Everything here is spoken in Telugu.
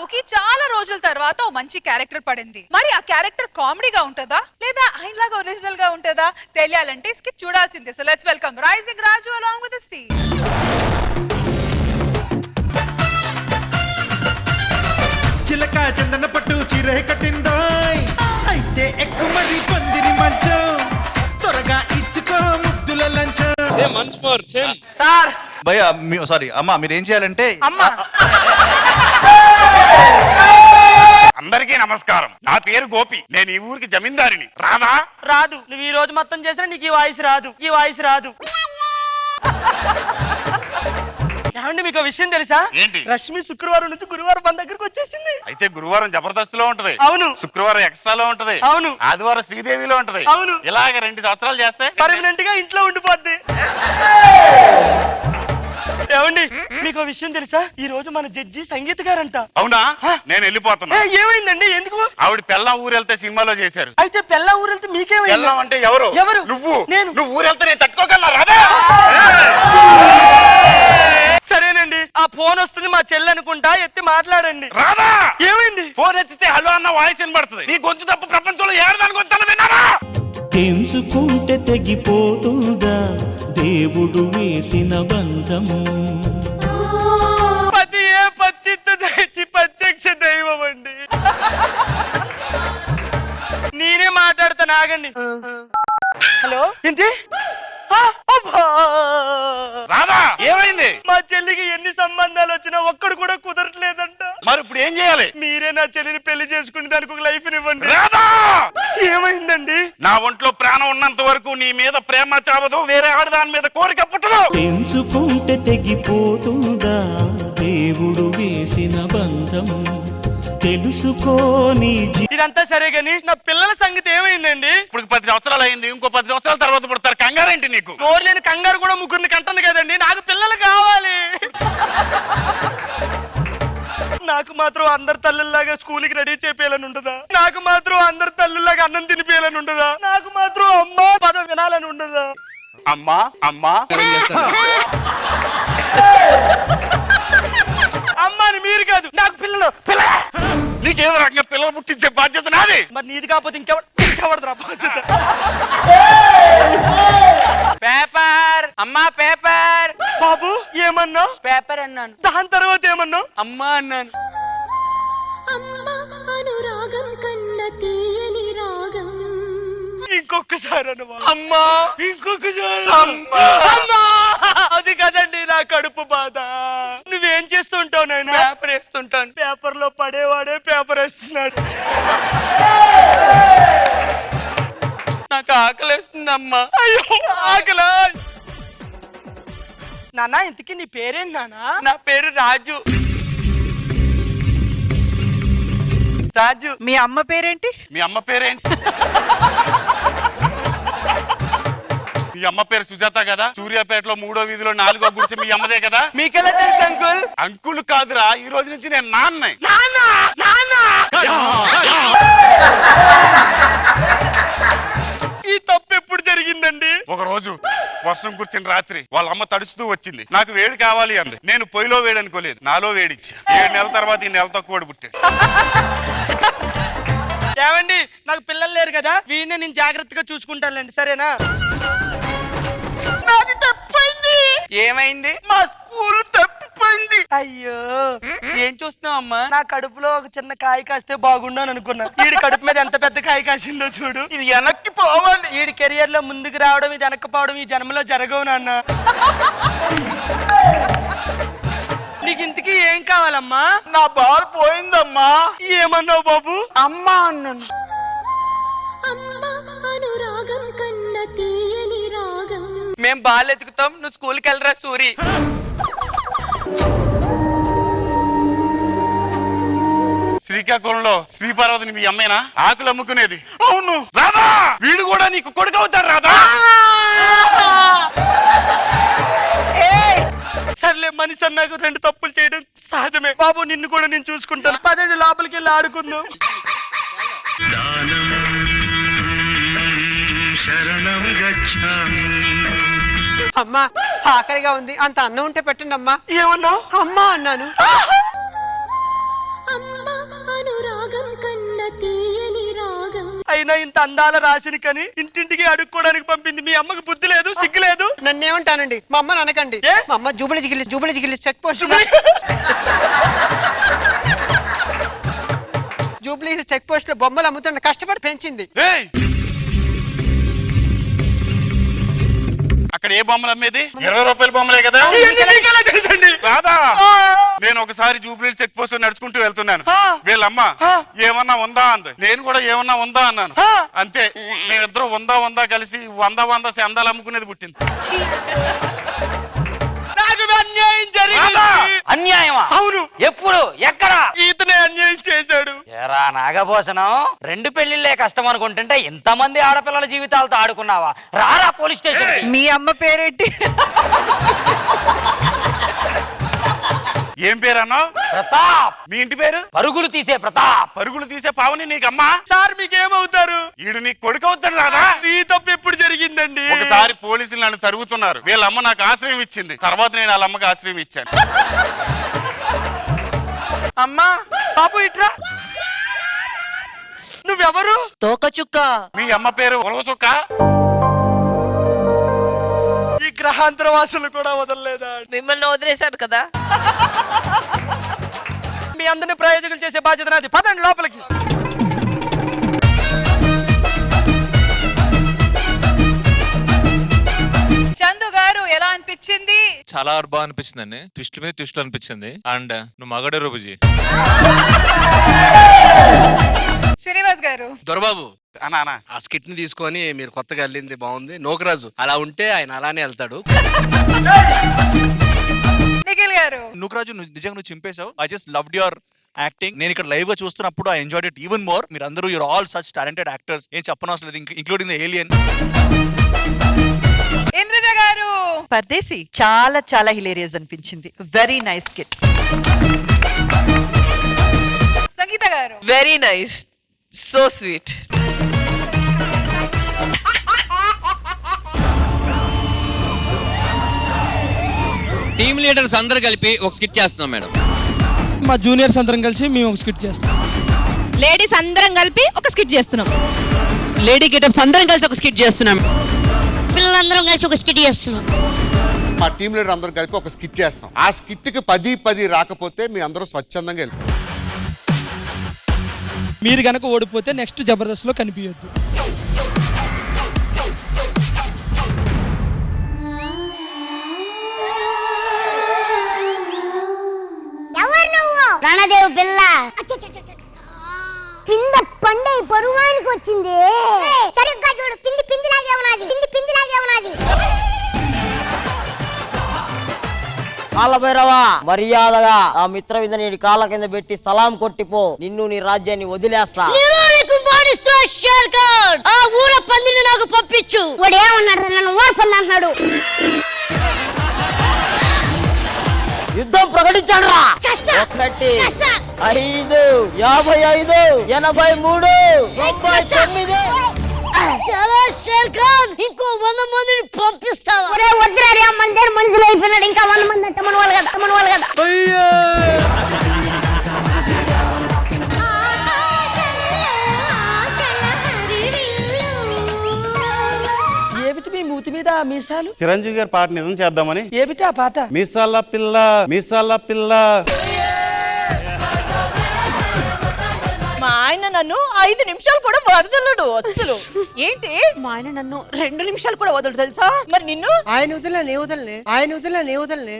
బాబుకి చాలా రోజుల తర్వాత ఓ మంచి క్యారెక్టర్ పడింది. మరి ఆ క్యారెక్టర్ కామెడీగా ఉంటుందా లేదా ఆయనలాగా ఒరిజినల్ గా ఉంటుందా తెలియాలంటే స్కిట్ చూడాల్సిందే. So let's welcome rising Raju along with the Steve. చిలక చందన పట్టు చీరే కట్టిందోయ్ అయితే ఎక్కువ మరి పందిరి మంచం త్వరగా ఇచ్చుకో ముద్దుల లంచం. Same once more same sir భయ్యా సారీ అమ్మా మీరు ఏం చేయాలంటే అందరికీ నమస్కారం. నా పేరు గోపి. నేను ఈ ఊరికి జమీందారిని. రాదా? రాదు. నువ్వు ఈ రోజు మొత్తం చేసినా నీకు ఈ వాయిస్ రాదు. ఈ వాయిస్ రాదు. ఏమండి మీకు విషయం తెలుసా? ఏంటి? రష్మి శుక్రవారం నుంచి గురువారం మన దగ్గరకు వచ్చేసింది. అయితే గురువారం జబర్దస్త్ లో ఉంటది. అవును. శుక్రవారం ఎక్స్ట్రాలో ఉంటది. అవును. ఆదివారం శ్రీదేవిలో ఉంటది. అవును. ఇలాగ 2 సంవత్సరాలు చేస్తే పర్మనెంట్ గా ఇంట్లో ఉండిపోద్ది. ఏమండి మీకు విషయం తెలుసా? ఈ రోజు మన జడ్జి సంగీత గారంట. అవునా? నేను వెళ్ళిపోతున్నా. ఏమైందండి? ఎందుకు? ఆవిడ పెళ్ళాం ఊరు వెళ్తే సినిమాలో చేశారు. అయితే పెళ్ళ ఊరెళ్తే మీకేమైంది? పెళ్ళాం అంటే ఎవరు? ఎవరు? నువ్వు. నేను. నువ్వు ఊరు వెళ్తే నేను తట్టుకోగలనా? రాదా? సరేనండి. ఆ ఫోన్ వస్తుంది, మా చెల్లి అనుకుంటా, ఎత్తి మాట్లాడండి. రాదా? ఏమైంది? ఫోన్ ఎత్తితే హలో అన్న వాయిస్ వినబడుతుంది. నీ గొంతు తప్ప ప్రపంచంలో ఏడదాని గొంతు విన్నావా? తెంచుకుంటే తెగిపోతుందా దేవుడు వేసిన బంధం. పతియే పత్తిత్తు దయచి ప్రత్యక్ష దైవం అండి. నేనే మాట్లాడతాను, ఆగండి. హలో ఏంటి? రాదా? ఏమైంది? మా చెల్లికి ఎన్ని సంబంధాలు వచ్చినా ఒక్కడు కూడా కుదరట్లేదంట. మరి ఇప్పుడు ఏం చేయాలి? మీరే నా చెల్లిని పెళ్లి చేసుకుని దానికి ఒక లైఫ్ ఇవ్వండి. రాదా? ఏమైందండి? నా ఒంట్లో ప్రాణం ఉన్నంత వరకు నీ మీద ప్రేమ చావదు, వేరే ఆడదాని మీద కోరిక పుట్టదు. తెంచుకుంటే తెగిపోతుందా దేవుడు వేసిన బంధం తెలుసుకోని. ఇదంతా సరే గాని నా పిల్లల సంగతి ఏమైందండి? ఇప్పుడు 10 సంవత్సరాలు అయింది. ఇంకో 10 సంవత్సరాల తర్వాత పుడతారు. కంగారేంటి నీకు? నోరు లేని కంగారు కూడా ముగ్గురిని కంటుంది కదండి. నాకు పిల్లలు కావాలి. నాకు మాత్రం అందరి తల్లుల్లాగా స్కూల్కి రెడీ చేపేయాలని ఉండదా? నాకు మాత్రం అందరి తల్లుల్లాగా అన్నం తినిపేయాలని ఉండదా? నాకు మాత్రం అమ్మా పదం వినాలని ఉండదా? అమ్మా అమ్మా అమ్మాని మీరు కాదు, నాకు పిల్లలు. నీకేదో రకంగా పిల్లలు పుట్టించే బాధ్యత నాది. మరి నీది కాకపోతే ఇంకెవడరా బాధ్యత? పేపర్ అమ్మా పేపర్. బాబు ఏమన్నావు? పేపర్ అన్నాను. దాని తర్వాత ఏమన్నావు? అమ్మా అన్నాను. అనురాగం కన్న తీయని రాగం. ఇంకొకసారి అన్నవా? అమ్మా. ఇంకొకసారి అమ్మా. అమ్మా. అది కదండి నా కడుపు బాధ. నువ్వేం చేస్తుంటావు నాయనా? పేపర్ వేస్తుంటాను. పేపర్ లో పడేవాడే పేపర్ వేస్తున్నాడు. నాకు ఆకలిస్తుంది అమ్మా. అయ్యో ఆకలా. నానా ఇంతకీ నీ పేరేంటి నానా? నా పేరు రాజు. రాజు. మీ అమ్మ పేరేంటి? మీ అమ్మ పేరేంటి? మీ అమ్మ పేరు సుజాత కదా? సూర్యాపేటలో 3వ వీధిలో 4వ గుడిసె మీ అమ్మదే కదా? మీకెలా తెలుసు అంకుల్? అంకుల్ కాదురా, ఈ రోజు నుంచి నేను నాన్న. ఈ తప్పు ఎప్పుడు జరిగిందండి? ఒక రోజు వర్షం కురిసిన రాత్రి వాళ్ళ అమ్మ తడుస్తూ వచ్చింది. నాకు వేడి కావాలి అంది. నేను పొయ్యిలో వేడి అనుకోలేదు, నాలో వేడిచ్చా. 7 నెలల తర్వాత ఈ నెలతో కోడి పుట్టాడు. ఏమండి నాకు పిల్లలు లేరు కదా, వీడిని నేను జాగ్రత్తగా చూసుకుంటానులేండి, సరేనా? నాది తప్పైంది. ఏమైంది? మా స్కూల్ తప్పిపోయింది. అయ్యో ఏం చూస్తున్నావు అమ్మా? నా కడుపులో ఒక చిన్న కాయ కాస్తే బాగుండని అనుకున్నా. వీడి కడుపు మీద ఎంత పెద్ద కాయ కాసిందో చూడు. ఇది వెనక్కి పోవాలి. వీడి కెరియర్ లో ముందుకు రావడం, ఇది వెనక్కిపోవడం ఈ జన్మలో జరగవు నాన్న. నీకు ఇంతకీ ఏం కావాలమ్మా? నా బాల్ పోయిందమ్మా. ఏమన్నావు బాబు? అమ్మా అన్నాను. అమ్మా అనురాగం కన్న తీయని రాగం. మేం బాల్ ఎతుకుతాం, నువ్వు స్కూల్కి వెళ్ళరా సూరి. శ్రీకాకుళంలో శ్రీపార్వతిని మీ అమ్మేనా ఆకులు అమ్ముకునేది? అవును. రాదా? వీడు కూడా నీకు కొడుకు అవుతాడు. రాదా? సర్లే, మనిషి అన్నాక 2 తప్పులు చేయడం సహజమే. బాబు నిన్ను కూడా నేను చూసుకుంటాను. పదండి లోపలికి వెళ్ళి ఆడుకుందాం. అమ్మా ఆకలిగా ఉంది, అంత అన్నం ఉంటే పెట్టండి అమ్మా. ఏమన్నావు? అమ్మా అన్నాను. అమ్మా అయినా ఇంత అందాల రాశిని కని ఇంటింటికి అడుక్కోవడానికి పంపింది. మీ అమ్మకి బుద్ధి లేదు, సిగ్గు లేదు. నన్ను ఏమంటానండి? మా అమ్మని అనకండి. ఏ? మా అమ్మ జూబిలి జిగిలి check post Jubilee check post లో బొమ్మలు అమ్ముతున్న కష్టపడి పెంచింది. ఏయ్! అక్కడ ఏ బొమ్మలు అమ్మేది? 20 రూపాయల బొమ్మలే కదా. ఇవన్నీ మీకెలా తెలుసండి? రాదా? నేను ఒకసారి జూబ్లీ చెక్ పోస్ట్ నడుచుకుంటూ వెళ్తున్నాను. వీళ్ళమ్మ ఏమన్నా ఉందా అంది. నేను కూడా ఏమన్నా ఉందా అన్నాను. అంతే, మేమిద్దరం ఉందా కలిసి 100 చందాలు అమ్ముకునేది పుట్టింది. నాకు అన్యాయం జరిగింది. అన్యాయమా? అవును, ఎప్పుడు? ఎక్కడ? ఈతనే అన్యాయం చేశాడు. ఏరా నాగభూషణం, 2 పెళ్లిళ్లే కష్టం అనుకుంటుంటే ఇంతమంది ఆడపిల్లల జీవితాలతో ఆడుకున్నావా? రారా పోలీస్ స్టేషన్. మీ అమ్మ పేరేంటి? ఏం పేరు అన్నావు? ప్రతాప్. మీ ఇంటి పేరు? పరుగులు తీసే ప్రతాప్. పరుగులు తీసే పావని నీకమ్మా? సార్ మీకేమవుతారు? ఈడు నీ కొడుకు అవుతాడు రాదా? ఈ తప్పు ఎప్పుడు జరిగిందండి? ఒకసారి పోలీసులు నన్ను తరుగుతున్నారు. వీళ్ళమ్మ నాకు ఆశ్రయం ఇచ్చింది. తర్వాత నేను వాళ్ళ అమ్మకి ఆశ్రయం ఇచ్చాను. అమ్మా బాబు ఇట్రా. నువ్వెవరు? తోకచుక్క. మీ అమ్మ పేరు ఉలవచుక్క? ఈ గ్రహాంతర వాసులు కూడా వదలలేదా? మిమ్మల్ని వదిలేశారు కదా. మీ అందరిని ప్రయోజకులు చేసే బాధ్యత నాది. పదండి లోపలికి. చందు గారు ఎలా అనిపించింది? చాలా బాగా అనిపించింది అండి. ట్విస్ట్ మీద ట్విస్ట్ అనిపించింది. అండ్ నువ్వు మగడే రూపుజీ. శ్రీనివాస్ గారు. దొరబాబు అన్నా ఆ స్కిట్ ని తీసుకొని మీరు కొత్తగా వెళ్ళింది బాగుంది. నోకరాజు అలా ఉంటే ఆయన అలానే వెళ్తాడు. నిఖిల్ గారు. నువ్వు నిజంగా నువ్వు చింపేశావు. I just loved your acting. నేను ఇక్కడ లైవ్ గా చూస్తున్నప్పుడు I enjoyed it even more. మీరు అందరూ you're all such talented actors. ఏం చెప్పనవసరం లేదు, ఇంక్లూడింగ్ ద ఏలియన్. ఇంద్రజ గారు. పర్దేశి చాలా చాలా హిలేరియస్ అనిపించింది. Very nice kit. సంగీత గారు. Very nice, so sweet. Team leaders అందరు కలిపి ఒక స్కిట్ చేస్తున్నాం మేడం. మా జూనియర్స్ అందరం కలిసి మేము ఒక స్కిట్ చేస్తాం. లేడీస్ అందరం కలిపి ఒక స్కిట్ చేస్తున్నాం. లేడీ గెటప్స్ అందరం కలిసి ఒక స్కిట్ చేస్తున్నాం. పిల్లలందరం కలిసి ఒక స్కిట్ చేస్తున్నాం. మా టీం లీడర్ అందరం కలిపి ఒక స్కిట్ చేస్తాం. ఆ స్కిట్ కి 10 రాకపోతే మీ అందరూ స్వచ్ఛందంగా వెళ్ళిపోతారు. మీరు గనక ఓడిపోతే నెక్స్ట్ జబర్దస్త్ లో కనిపించొద్దు. ఎవరు నువ్వు? రణదేవ్ పిల్ల. పింద పండే పరువానికి వచ్చింది. సరిగ్గా చూడు, పిందిలాగే ఉన్నది. పిందిలాగే ఉన్నది. కాలభైరవా, మర్యాదగా ఆ మిత్రవింద నీ కాళ్ళ కింద పెట్టి సలాం కొట్టిపో. నిన్ను నీ రాజ్యాన్ని వదిలేస్తా. ఆ ఊర పందిని నాకు పంపించు. వాడు ఏమన్నాడు? నన్ను ఊరపంది అంటున్నాడు. యుద్ధం ప్రకటించాడు. 1 5 55 83 99. చాలా షేర్ ఖాన్, ఇంకో 100 మందిని పంపిస్తావా? ఒరే వద్దురా రే, మన దగ్గర మనుషులు అయిపోయినాడు. ఇంకా 100 మంది అంటే మన వాళ్ళు కదా. ఏమిటి మీ మూతి మీద మీసాలు? చిరంజీవి గారి పాట నిజం చేద్దామని. ఏమిటి ఆ పాట? మీసాల పిల్ల. మా ఆయన నన్ను 5 నిమిషాలు కూడా వదలడు అసలు. ఏంటి మా ఆయన నన్ను 2 నిమిషాలు కూడా వదలడు తెలుసా? మరి నిన్ను? ఆయన వదలనే.